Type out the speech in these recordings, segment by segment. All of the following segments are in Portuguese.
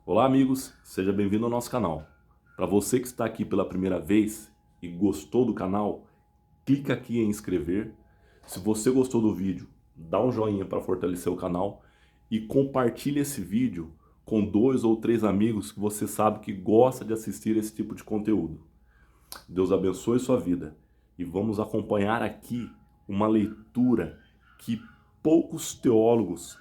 Olá amigos, seja bem-vindo ao nosso canal. Para você que está aqui pela primeira vez e gostou do canal, clica aqui em inscrever. Se você gostou do vídeo, dá um joinha para fortalecer o canal e compartilhe esse vídeo com 2 ou 3 amigos que você sabe que gosta de assistir esse tipo de conteúdo. Deus abençoe sua vida e vamos acompanhar aqui uma leitura que poucos teólogos,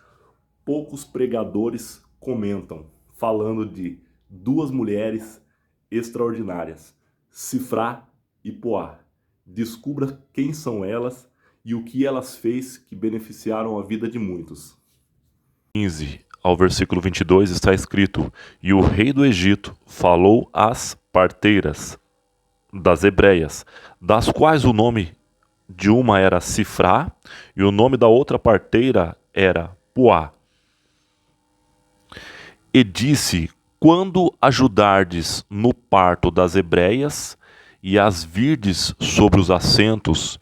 poucos pregadores comentam, falando de duas mulheres extraordinárias, Sifrá e Poá. Descubra quem são elas e o que elas fez que beneficiaram a vida de muitos. 15 ao versículo 22 está escrito: E o rei do Egito falou às parteiras das hebreias, das quais o nome de uma era Sifrá e o nome da outra parteira era Puá. E disse: Quando ajudardes no parto das hebreias e as virdes sobre os assentos,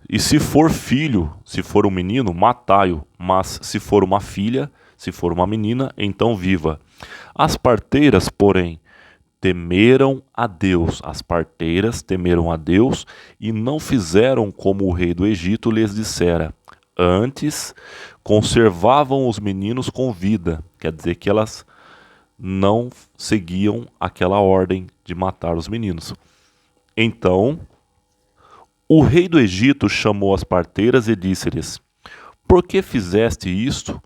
e se for filho, se for um menino, matai-o, mas se for uma filha, se for uma menina, então viva. As parteiras, porém, temeram a Deus. As parteiras temeram a Deus e não fizeram como o rei do Egito lhes dissera. Antes, conservavam os meninos com vida. Quer dizer que elas não seguiam aquela ordem de matar os meninos. Então, o rei do Egito chamou as parteiras e disse-lhes: Por que fizeste isto?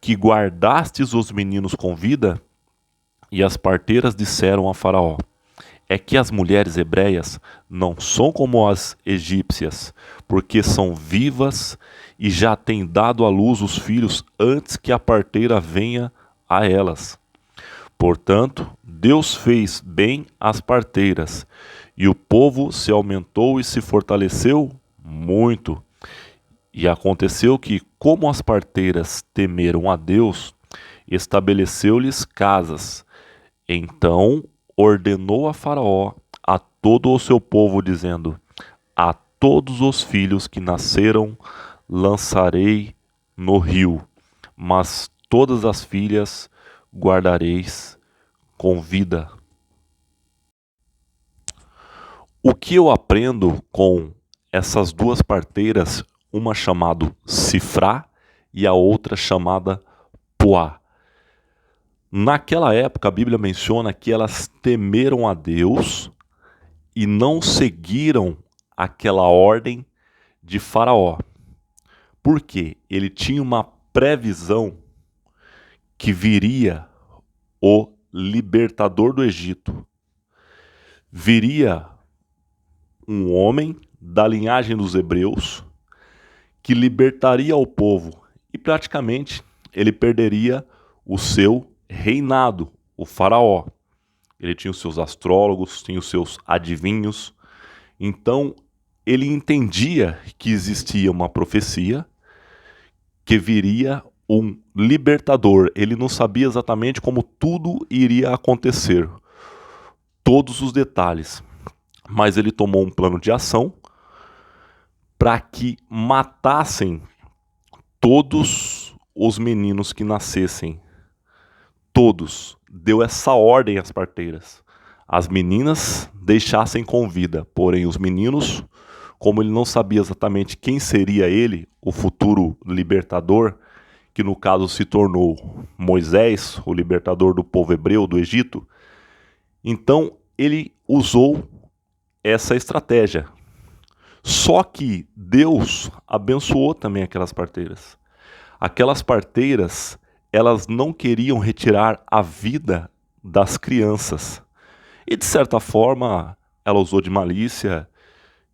Que guardastes os meninos com vida? E as parteiras disseram a Faraó: É que as mulheres hebreias não são como as egípcias, porque são vivas e já têm dado à luz os filhos antes que a parteira venha a elas. Portanto, Deus fez bem às parteiras, e o povo se aumentou e se fortaleceu muito. E aconteceu que, como as parteiras temeram a Deus, estabeleceu-lhes casas. Então ordenou a Faraó a todo o seu povo, dizendo: A todos os filhos que nasceram lançarei no rio, mas todas as filhas guardareis com vida. O que eu aprendo com essas duas parteiras, uma chamada Sifrá e a outra chamada Puá? Naquela época, a Bíblia menciona que elas temeram a Deus e não seguiram aquela ordem de Faraó. Por quê? Ele tinha uma previsão que viria o libertador do Egito. Viria um homem da linhagem dos hebreus que libertaria o povo e praticamente ele perderia o seu reinado, o faraó. Ele tinha os seus astrólogos, tinha os seus adivinhos. Então ele entendia que existia uma profecia que viria um libertador. Ele não sabia exatamente como tudo iria acontecer, todos os detalhes, mas ele tomou um plano de ação para que matassem todos os meninos que nascessem. Todos. Deu essa ordem às parteiras. As meninas deixassem com vida, porém os meninos, como ele não sabia exatamente quem seria ele, o futuro libertador, que no caso se tornou Moisés, o libertador do povo hebreu do Egito, então ele usou essa estratégia. Só que Deus abençoou também aquelas parteiras. Aquelas parteiras, elas não queriam retirar a vida das crianças. E de certa forma, ela usou de malícia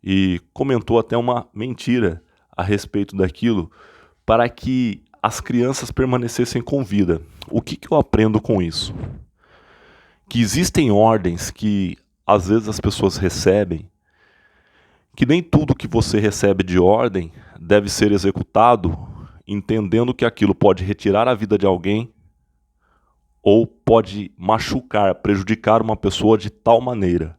e comentou até uma mentira a respeito daquilo para que as crianças permanecessem com vida. O que eu aprendo com isso? Que existem ordens que às vezes as pessoas recebem, que nem tudo que você recebe de ordem deve ser executado, entendendo que aquilo pode retirar a vida de alguém ou pode machucar, prejudicar uma pessoa de tal maneira.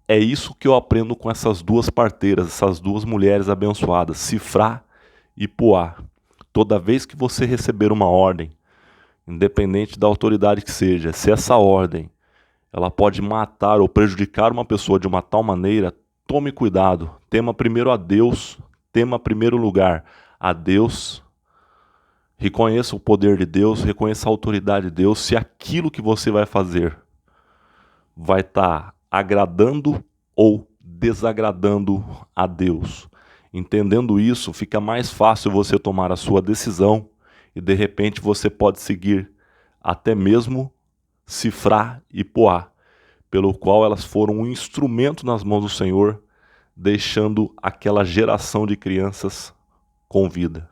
É isso que eu aprendo com essas duas parteiras, essas duas mulheres abençoadas, Sifrá e Puá. Toda vez que você receber uma ordem, independente da autoridade que seja, se essa ordem ela pode matar ou prejudicar uma pessoa de uma tal maneira, tome cuidado, tema primeiro a Deus, tema primeiro lugar a Deus, reconheça o poder de Deus, reconheça a autoridade de Deus, se aquilo que você vai fazer vai estar agradando ou desagradando a Deus. Entendendo isso, fica mais fácil você tomar a sua decisão e de repente você pode seguir até mesmo Sifrá e Poá, pelo qual elas foram um instrumento nas mãos do Senhor, deixando aquela geração de crianças com vida.